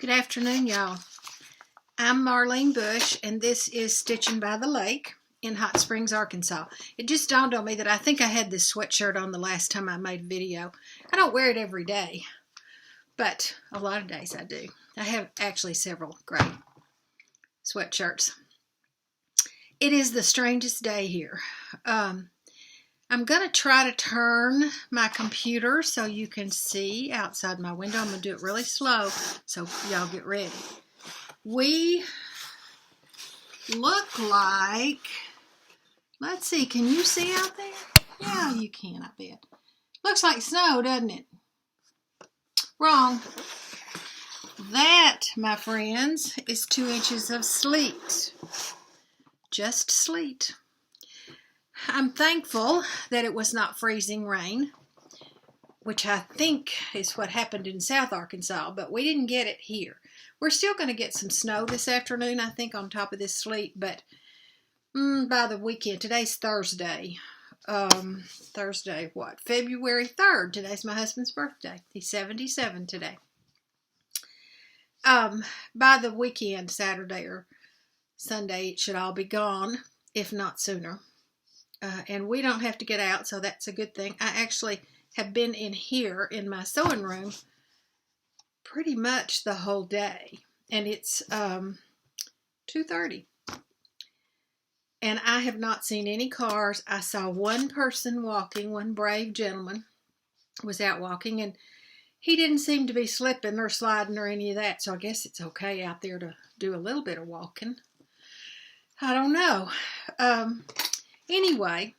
Good afternoon, y'all. I'm Marlene Bush, and this is Stitching by the Lake in Hot Springs, Arkansas. It just dawned on me that I think I had this sweatshirt on the last time I made a video. I don't wear it every day, but a lot of days I do. I have actually several gray sweatshirts. It is the strangest day here. I'm going to try to turn my computer so you can see outside my window. I'm going to do it really slow, so y'all get ready. We look like, let's see, can you see out there? Yeah, you can, I bet. Looks like snow, doesn't it? Wrong. That, my friends, is 2 inches of sleet. Just sleet. I'm thankful that it was not freezing rain, which I think is what happened in South Arkansas, but we didn't get it here. We're still going to get some snow this afternoon, I think, on top of this sleet, but by the weekend, today's Thursday. Thursday, what? February 3rd. Today's my husband's birthday. He's 77 today. By the weekend, Saturday or Sunday, it should all be gone, if not sooner. And we don't have to get out, so that's a good thing. I actually have been in here in my sewing room pretty much the whole day. And it's 2:30. And I have not seen any cars. I saw one person walking, one brave gentleman was out walking, and he didn't seem to be slipping or sliding or any of that, so I guess it's okay out there to do a little bit of walking. I don't know. Anyway,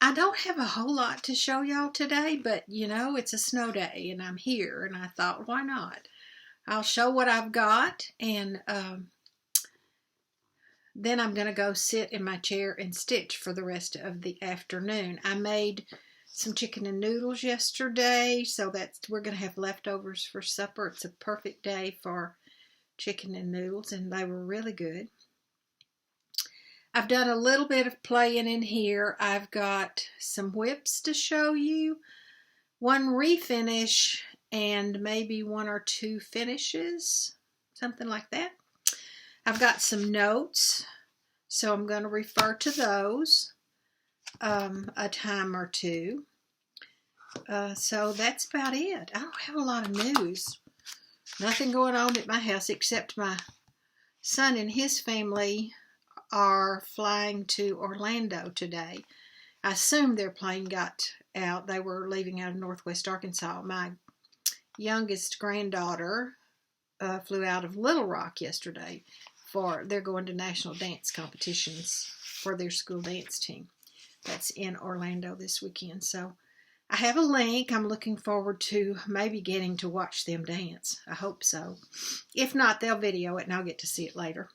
I don't have a whole lot to show y'all today, but you know, it's a snow day and I'm here, and I thought, why not? I'll show what I've got, and then I'm going to go sit in my chair and stitch for the rest of the afternoon. I made some chicken and noodles yesterday, so we're going to have leftovers for supper. It's a perfect day for chicken and noodles, and they were really good. I've done a little bit of playing in here. I've got some whips to show you, one refinish, and maybe 1 or 2 finishes, something like that. I've got some notes, so I'm going to refer to those a time or two. So that's about it. I don't have a lot of news. Nothing going on at my house except my son and his family are flying to Orlando today. I assume their plane got out. They were leaving out of Northwest Arkansas. My youngest granddaughter flew out of Little Rock yesterday. They're going to national dance competitions for their school dance team. That's in Orlando this weekend. So I have a link. I'm looking forward to maybe getting to watch them dance. I hope so. If not, they'll video it and I'll get to see it later.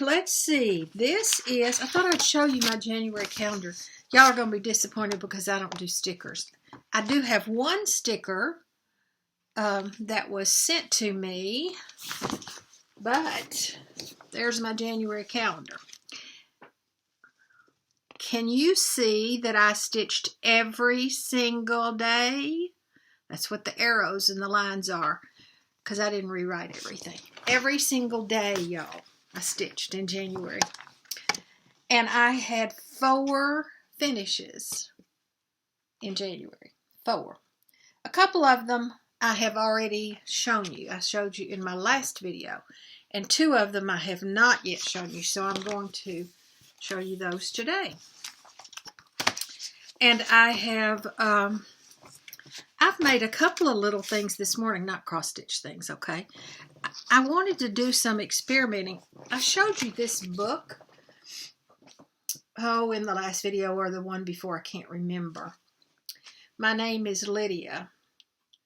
Let's see. This is, I thought I'd show you my January calendar. Y'all are going to be disappointed because I don't do stickers. I do have one sticker that was sent to me, but there's my January calendar. Can you see that I stitched every single day? That's what the arrows and the lines are, because I didn't rewrite everything. Every single day, y'all, I stitched in January. And I had 4 finishes in January. 4. A couple of them I have already shown you. I showed you in my last video. And 2 of them I have not yet shown you. So I'm going to show you those today. And I have, I've made a couple of little things this morning, not cross-stitch things, okay? I wanted to do some experimenting. I showed you this book, in the last video or the one before, I can't remember. My name is Lydia.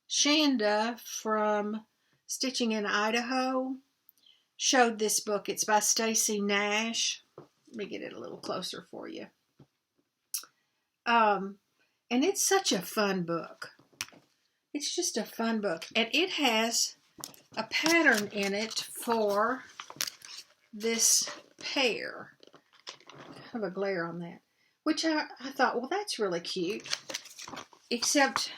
Shanda from Stitching in Idaho showed this book. It's by Stacy Nash. Let me get it a little closer for you. And it's such a fun book. It's just a fun book. And it has a pattern in it for this pair. I have a glare on that. Which I thought, well, that's really cute. Except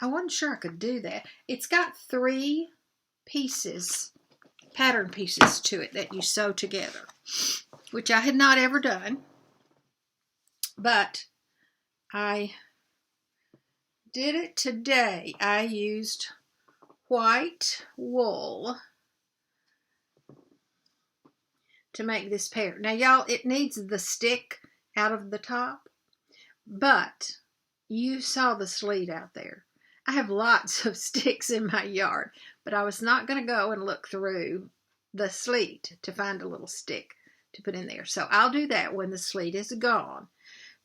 I wasn't sure I could do that. It's got 3 pieces, pattern pieces to it that you sew together, which I had not ever done, but I did it today. I used white wool to make this pair. Now, y'all, it needs the stick out of the top, but you saw the sleeve out there. I have lots of sticks in my yard, but I was not going to go and look through the sleeve to find a little stick to put in there. So I'll do that when the sleeve is gone.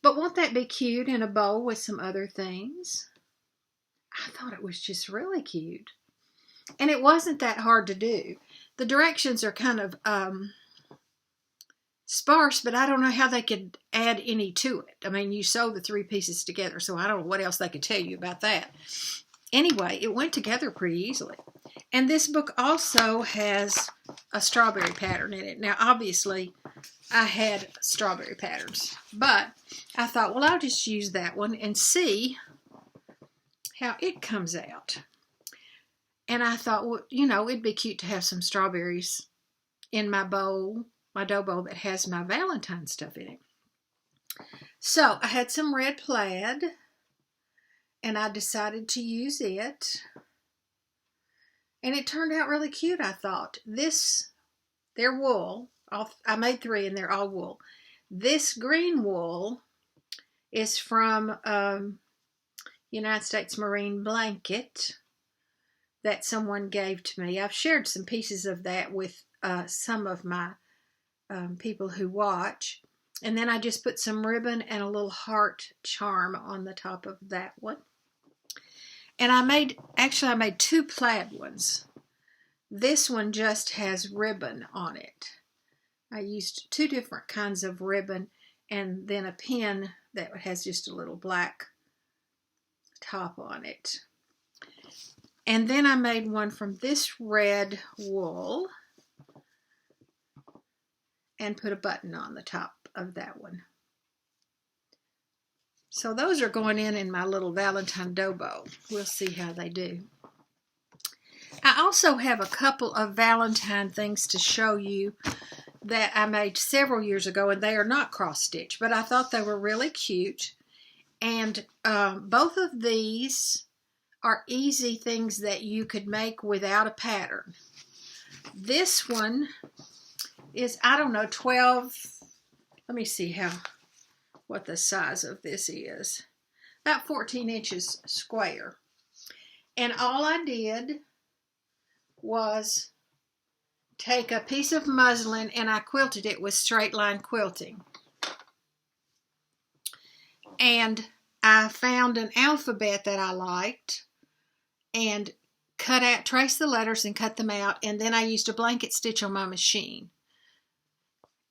But won't that be cute in a bowl with some other things? I thought it was just really cute. And it wasn't that hard to do. The directions are kind of sparse, but I don't know how they could add any to it. I mean, you sew the 3 pieces together, so I don't know what else they could tell you about that. Anyway, it went together pretty easily. And this book also has a strawberry pattern in it. Now, obviously, I had strawberry patterns, but I thought, well, I'll just use that one and see how it comes out. And I thought, well, you know, it'd be cute to have some strawberries in my bowl, my dough bowl that has my Valentine stuff in it. So I had some red plaid, and I decided to use it. And it turned out really cute, I thought. They're wool. I made 3, and they're all wool. This green wool is from United States Marine blanket that someone gave to me. I've shared some pieces of that with some of my people who watch. And then I just put some ribbon and a little heart charm on the top of that one. And I made 2 plaid ones. This one just has ribbon on it. I used 2 different kinds of ribbon and then a pin that has just a little black top on it. And then I made one from this red wool and put a button on the top of that one. So those are going in my little Valentine dough bowl. We'll see how they do. I also have a couple of Valentine things to show you that I made several years ago, and they are not cross-stitch, but I thought they were really cute. And both of these are easy things that you could make without a pattern. This one is, I don't know, 12, let me see what the size of this is. About 14 inches square. And all I did was take a piece of muslin and I quilted it with straight line quilting. And I found an alphabet that I liked and traced the letters and cut them out, and then I used a blanket stitch on my machine.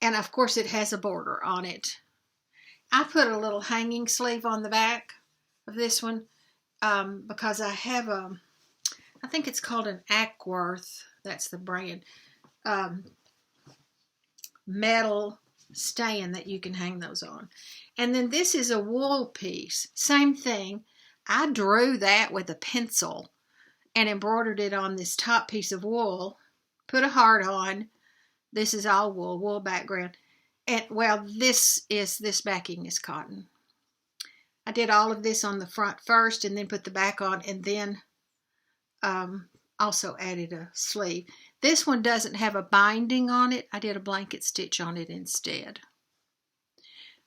And of course it has a border on it. I put a little hanging sleeve on the back of this one because I have I think it's called an Ackworth, that's the brand, metal stand that you can hang those on. And then this is a wool piece, same thing. I drew that with a pencil and embroidered it on this top piece of wool, put a heart on. This is all wool background. And well, this backing is cotton. I did all of this on the front first and then put the back on, and then also added a sleeve. This one doesn't have a binding on it. I did a blanket stitch on it instead.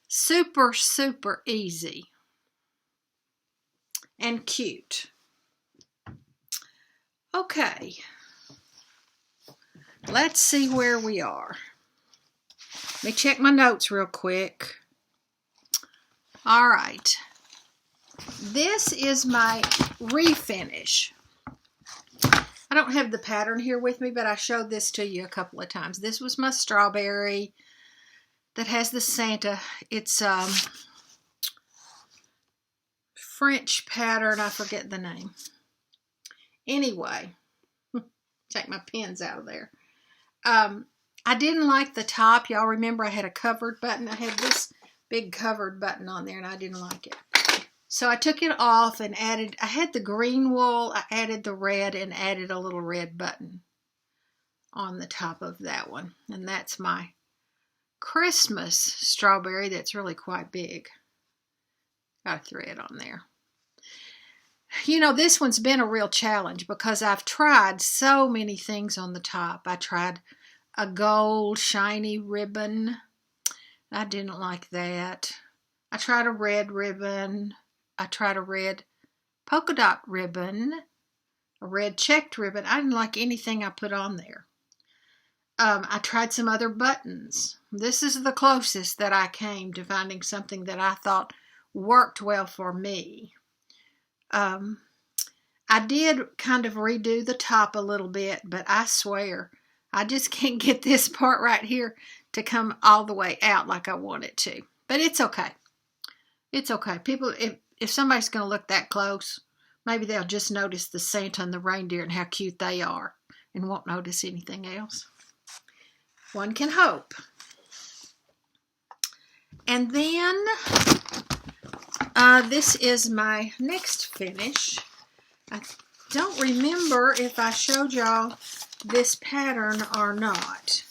Super, super easy and cute. Okay, let's see where we are. Let me check my notes real quick. All right, this is my refinish. I don't have the pattern here with me, but I showed this to you a couple of times. This was my strawberry that has the Santa. It's French pattern. I forget the name. Anyway, take my pins out of there. I didn't like the top. Y'all remember I had a covered button. I had this big covered button on there, and I didn't like it. So I took it off and I had the green wool, I added the red and added a little red button on the top of that one. And that's my Christmas strawberry that's really quite big. Got a thread on there. You know, this one's been a real challenge because I've tried so many things on the top. I tried a gold shiny ribbon. I didn't like that. I tried a red ribbon. I tried a red polka dot ribbon. A red checked ribbon. I didn't like anything I put on there. I tried some other buttons. This is the closest that I came to finding something that I thought worked well for me. I did kind of redo the top a little bit, but I swear I just can't get this part right here to come all the way out like I want it to. But it's okay. It's okay. People, if somebody's going to look that close, maybe they'll just notice the Santa and the reindeer and how cute they are and won't notice anything else. One can hope. And then this is my next finish. I don't remember if I showed y'all this pattern or not.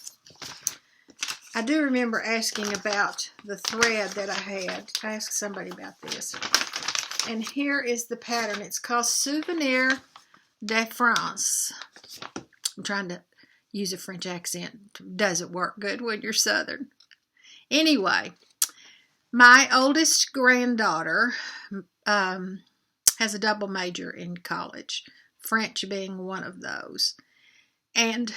I do remember asking about the thread that I had. I asked somebody about this. And here is the pattern. It's called Souvenir de France. I'm trying to use a French accent. It doesn't work good when you're Southern. Anyway, my oldest granddaughter has a double major in college, French being one of those. And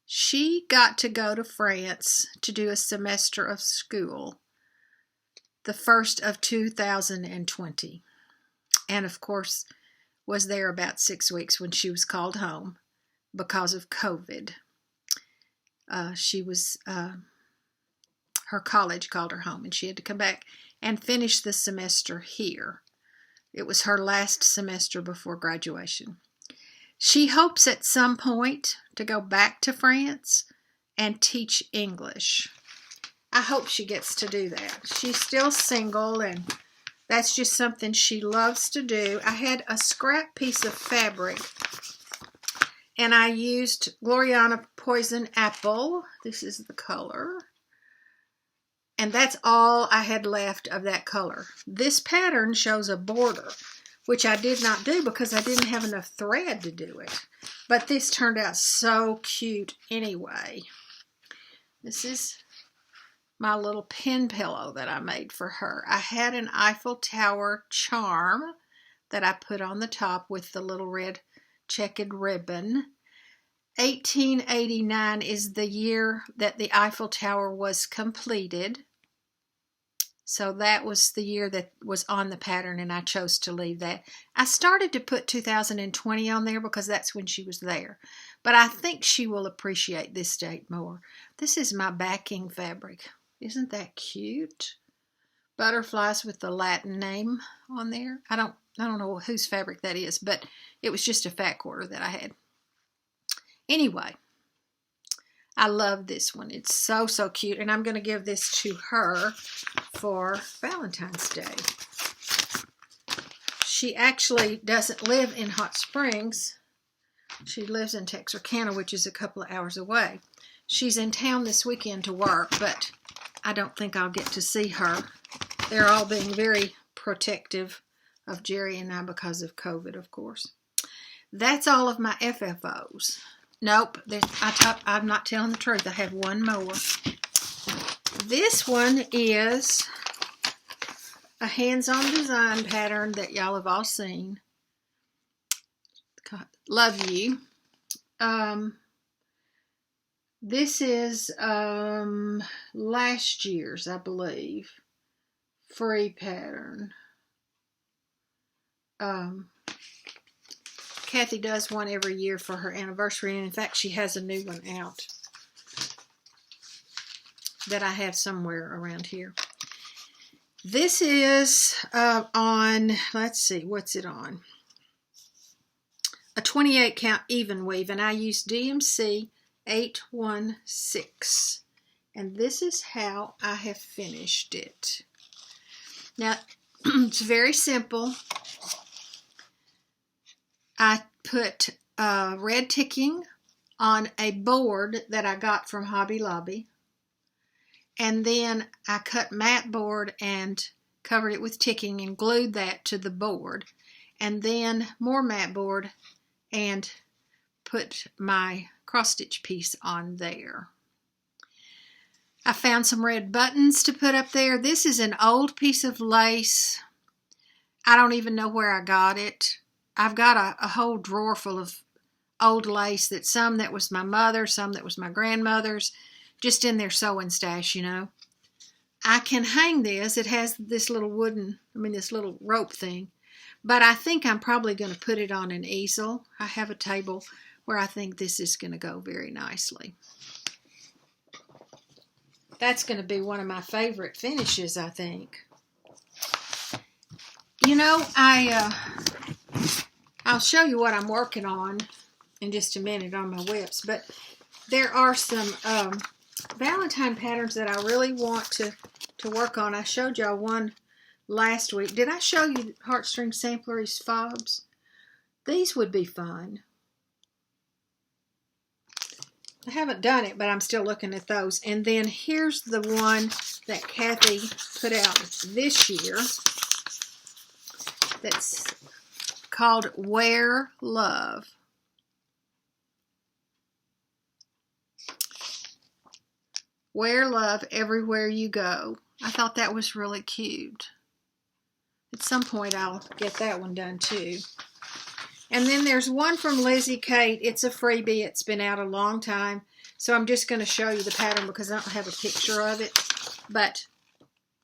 she got to go to France to do a semester of school, the first of 2020. And of course, was there about 6 weeks when she was called home because of COVID. Her college called her home and she had to come back and finish the semester here. It was her last semester before graduation. She hopes at some point to go back to France and teach English. I hope she gets to do that. She's still single and that's just something she loves to do. I had a scrap piece of fabric and I used Gloriana Poison Apple. This is the color. And that's all I had left of that color. This pattern shows a border, which I did not do because I didn't have enough thread to do it. But this turned out so cute anyway. This is my little pin pillow that I made for her. I had an Eiffel Tower charm that I put on the top with the little red checkered ribbon. 1889 is the year that the Eiffel Tower was completed. So that was the year that was on the pattern and I chose to leave that. I started to put 2020 on there because that's when she was there. But I think she will appreciate this date more. This is my backing fabric. Isn't that cute? Butterflies with the Latin name on there. I don't know whose fabric that is, but it was just a fat quarter that I had. Anyway, I love this one. It's so, so cute. And I'm going to give this to her for Valentine's Day. She actually doesn't live in Hot Springs. She lives in Texarkana, which is a couple of hours away. She's in town this weekend to work, but I don't think I'll get to see her. They're all being very protective of Jerry and I because of COVID, of course. That's all of my FFOs. Nope, I'm not telling the truth. I have one more. This one is a hands-on design pattern that y'all have all seen. Love you. This is last year's, I believe, free pattern. Kathy does one every year for her anniversary, and in fact, she has a new one out that I have somewhere around here. This is on, let's see, what's it on? A 28 count even weave, and I use DMC 816. And this is how I have finished it. Now, It's very simple. I put red ticking on a board that I got from Hobby Lobby. And then I cut matte board and covered it with ticking and glued that to the board. And then more matte board and put my cross stitch piece on there. I found some red buttons to put up there. This is an old piece of lace. I don't even know where I got it. I've got a whole drawer full of old lace, that some that was my mother, some that was my grandmother's, just in their sewing stash, you know. I can hang this. It has this little this little rope thing. But I think I'm probably going to put it on an easel. I have a table where I think this is going to go very nicely. That's going to be one of my favorite finishes, I think. You know, I'll show you what I'm working on in just a minute on my whips, but there are some Valentine patterns that I really want to work on. I showed y'all one last week. Did I show you Heartstring Samplery's fobs? These would be fun. I haven't done it, but I'm still looking at those. And then here's the one that Kathy put out this year that's called Wear Love. Wear Love Everywhere You Go. I thought that was really cute. At some point I'll get that one done too. And then there's one from Lizzie Kate. It's a freebie. It's been out a long time. So I'm just going to show you the pattern because I don't have a picture of it. But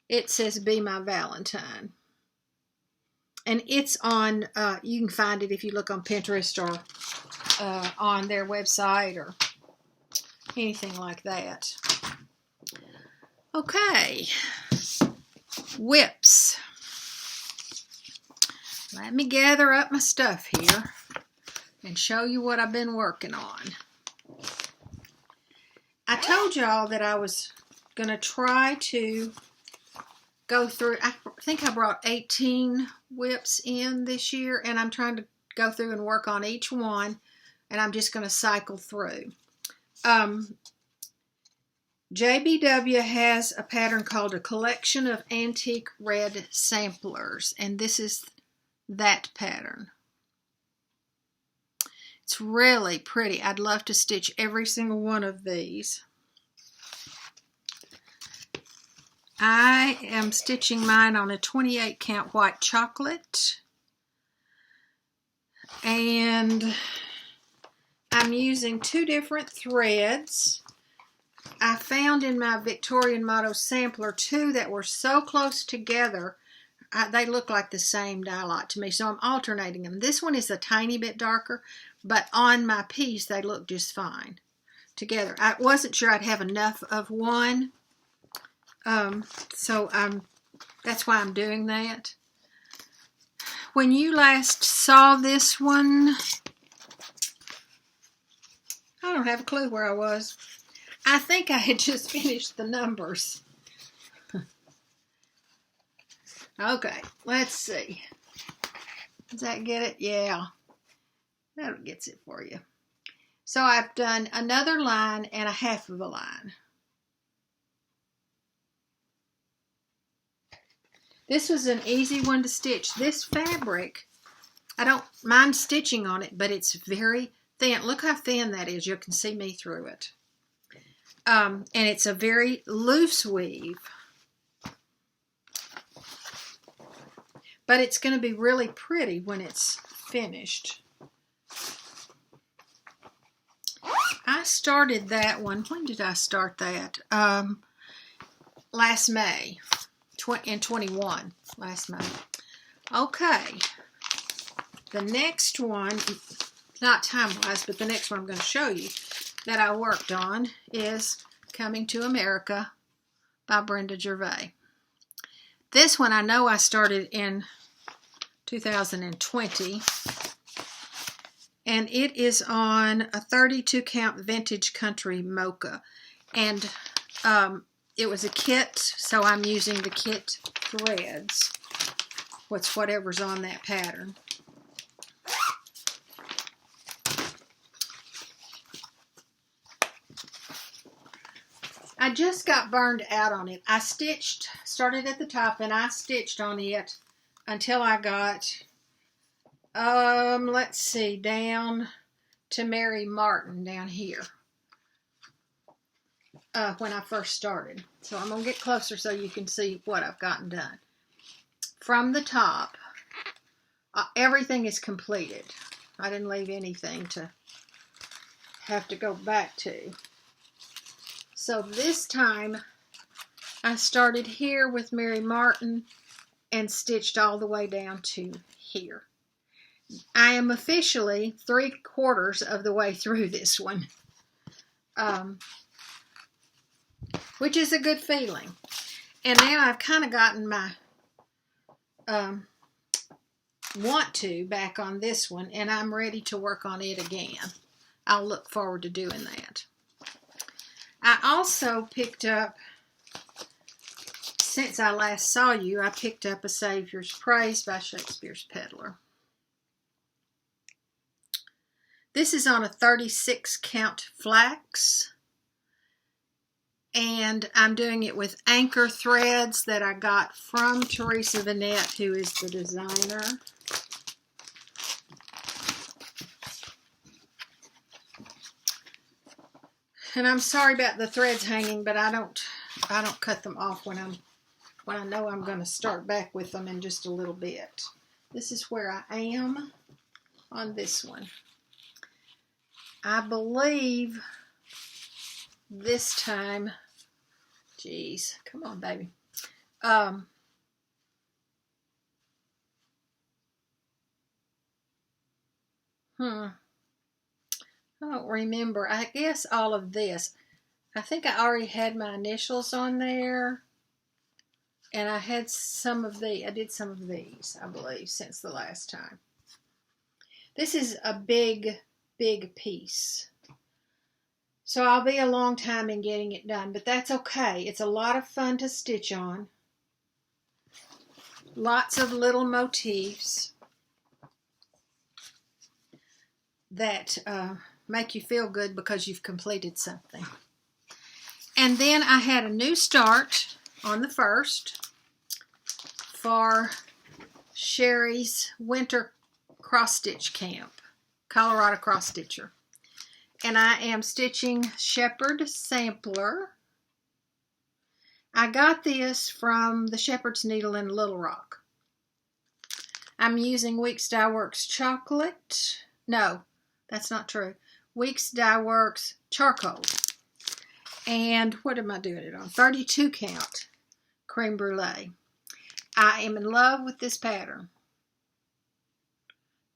it says Be My Valentine. And it's on, you can find it if you look on Pinterest or on their website or anything like that. Okay. Whips. Let me gather up my stuff here and show you what I've been working on. I told y'all that I was going to try to go through, I think I brought 18 whips in this year, and I'm trying to go through and work on each one, and I'm just going to cycle through. JBW has a pattern called A Collection of Antique Red Samplers, and this is that pattern. It's really pretty. I'd love to stitch every single one of these. I am stitching mine on a 28 count white chocolate, and I'm using two different threads. I found in my Victorian Motto sampler two that were so close together they look like the same dye lot to me, so I'm alternating them. This one is a tiny bit darker, but on my piece they look just fine together. I wasn't sure I'd have enough of one, so that's why I'm doing that. When you last saw this one, I don't have a clue where I was. I think I had just finished the numbers. Okay, let's see. Does that get it? Yeah, that gets it for you. So I've done another line and a half of a line. This was an easy one to stitch. This fabric, I don't mind stitching on it, but it's very thin. Look how thin that is. You can see me through it. And it's a very loose weave. But it's going to be really pretty when it's finished. I started that one. When did I start that? Last May. In 21. Last May. Okay. The next one, not time-wise, but the next one I'm going to show you that I worked on is Coming to America by Brenda Gervais. This one I know I started in 2020, and it is on a 32 count vintage country mocha, and it was a kit, so I'm using the kit threads. whatever's on that pattern. I just got burned out on it. I started at the top, and I stitched on it until I got, let's see, down to Mary Martin down here. When I first started. So I'm going to get closer so you can see what I've gotten done. From the top, everything is completed. I didn't leave anything to have to go back to. So this time, I started here with Mary Martin and stitched all the way down to here. I am officially 3/4 of the way through this one. Which is a good feeling. And now I've kind of gotten my want to back on this one, and I'm ready to work on it again. I'll look forward to doing that. I also picked up, since I last saw you, I picked up A Savior's Praise by Shakespeare's Peddler. This is on a 36 count flax. And I'm doing it with anchor threads that I got from Teresa Vanette, who is the designer. And I'm sorry about the threads hanging, but I don't cut them off when I know I'm going to start back with them in just a little bit. This is where I am on this one. I believe this time, geez, come on, baby. I don't remember. I guess all of this. I think I already had my initials on there. And I had some of I did some of these, I believe, since the last time. This is a big, big piece. So I'll be a long time in getting it done, but that's okay. It's a lot of fun to stitch on. Lots of little motifs that make you feel good because you've completed something. And then I had a new start on the 1st for Sherry's Winter Cross Stitch Camp, Colorado Cross Stitcher. And I am stitching Shepherd Sampler. I got this from the Shepherd's Needle in Little Rock. I'm using Weeks Dye Works Chocolate. No, that's not true. Weeks Dye Works Charcoal. And what am I doing it on? 32 count Creme Brulee. I am in love with this pattern.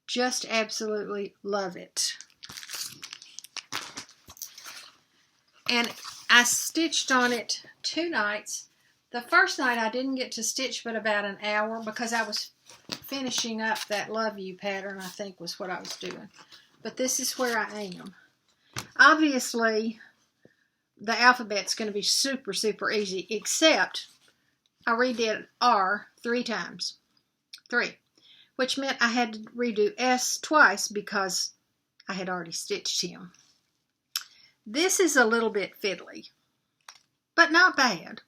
Just absolutely love it. And I stitched on it 2 nights. The first night I didn't get to stitch but about an hour because I was finishing up that Love You pattern, I think was what I was doing. But this is where I am. Obviously, the alphabet's going to be super, super easy, except I redid R 3 times. 3. Which meant I had to redo S twice because I had already stitched him. This is a little bit fiddly, but not bad.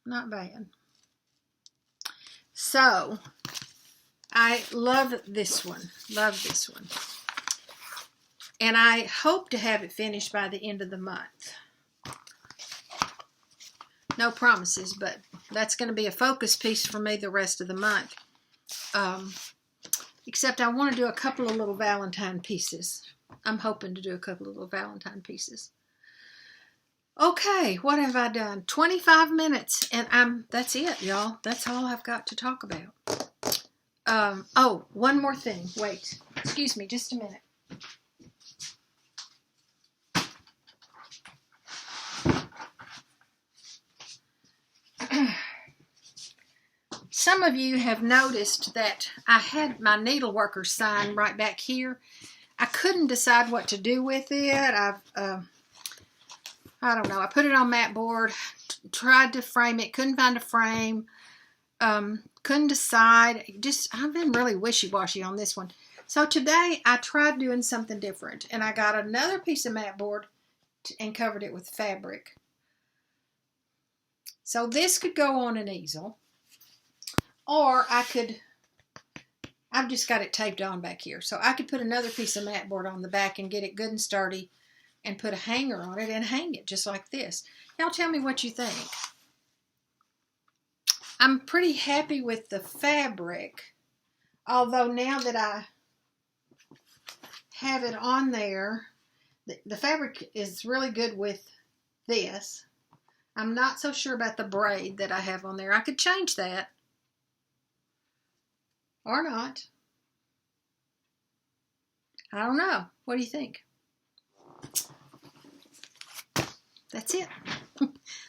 Not bad. So, I love this one. Love this one. And I hope to have it finished by the end of the month. No promises, but that's going to be a focus piece for me the rest of the month. Except I want to do a couple of little Valentine pieces. I'm hoping to do a couple of little Valentine pieces. Okay, what have I done? 25 minutes, and that's it, y'all. That's all I've got to talk about. Oh, one more thing. Wait, excuse me just a minute. Some of you have noticed that I had my needleworker sign right back here. I couldn't decide what to do with it. I don't know. I put it on mat board, tried to frame it, couldn't find a frame. couldn't decide. I've been really wishy-washy on this one. So today I tried doing something different, and I got another piece of mat board and covered it with fabric. So this could go on an easel, or I've just got it taped on back here. So I could put another piece of mat board on the back and get it good and sturdy and put a hanger on it and hang it just like this. Y'all tell me what you think. I'm pretty happy with the fabric, although now that I have it on there, the fabric is really good with this. I'm not so sure about the braid that I have on there. I could change that. Or not. I don't know. What do you think? That's it.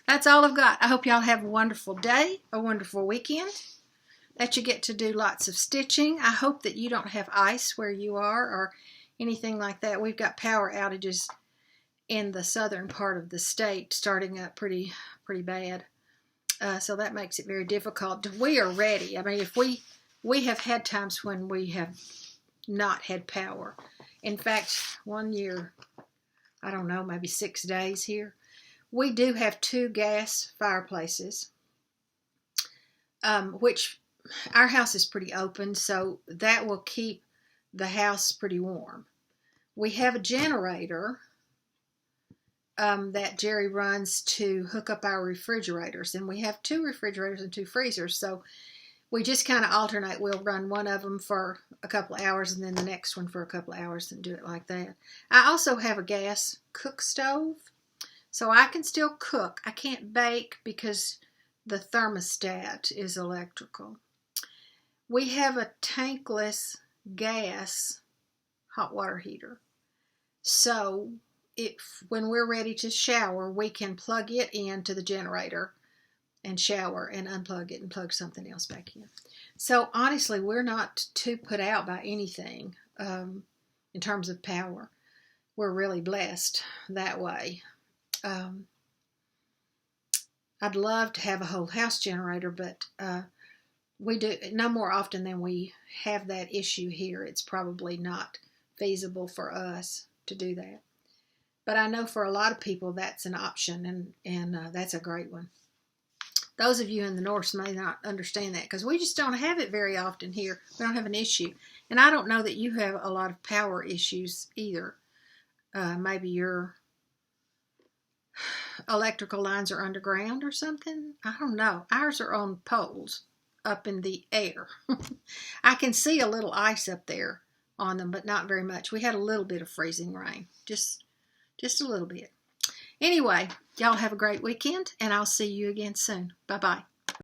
That's all I've got. I hope y'all have a wonderful day, a wonderful weekend, that you get to do lots of stitching. I hope that you don't have ice where you are or anything like that. We've got power outages in the southern part of the state starting up pretty bad. So that makes it very difficult. We are ready. I mean, if we have had times when we have not had power. In fact, one year, I don't know, maybe 6 days here. We do have 2 gas fireplaces, which our house is pretty open, so that will keep the house pretty warm. We have a generator that Jerry runs to hook up our refrigerators, and we have 2 refrigerators and 2 freezers, so we just kind of alternate. We'll run one of them for a couple of hours and then the next one for a couple of hours and do it like that. I also have a gas cook stove, so I can still cook. I can't bake because the thermostat is electrical. We have a tankless gas hot water heater. So when we're ready to shower, we can plug it into the generator and shower and unplug it and plug something else back in. So honestly, we're not too put out by anything in terms of power. We're really blessed that way. I'd love to have a whole house generator, but we do no more often than we have that issue here. It's probably not feasible for us to do that. But I know for a lot of people that's an option, and that's a great one. Those of you in the north may not understand that because we just don't have it very often here. We don't have an issue. And I don't know that you have a lot of power issues either. Maybe your electrical lines are underground or something. I don't know. Ours are on poles up in the air. I can see a little ice up there on them, but not very much. We had a little bit of freezing rain. Just a little bit. Anyway, y'all have a great weekend, and I'll see you again soon. Bye-bye.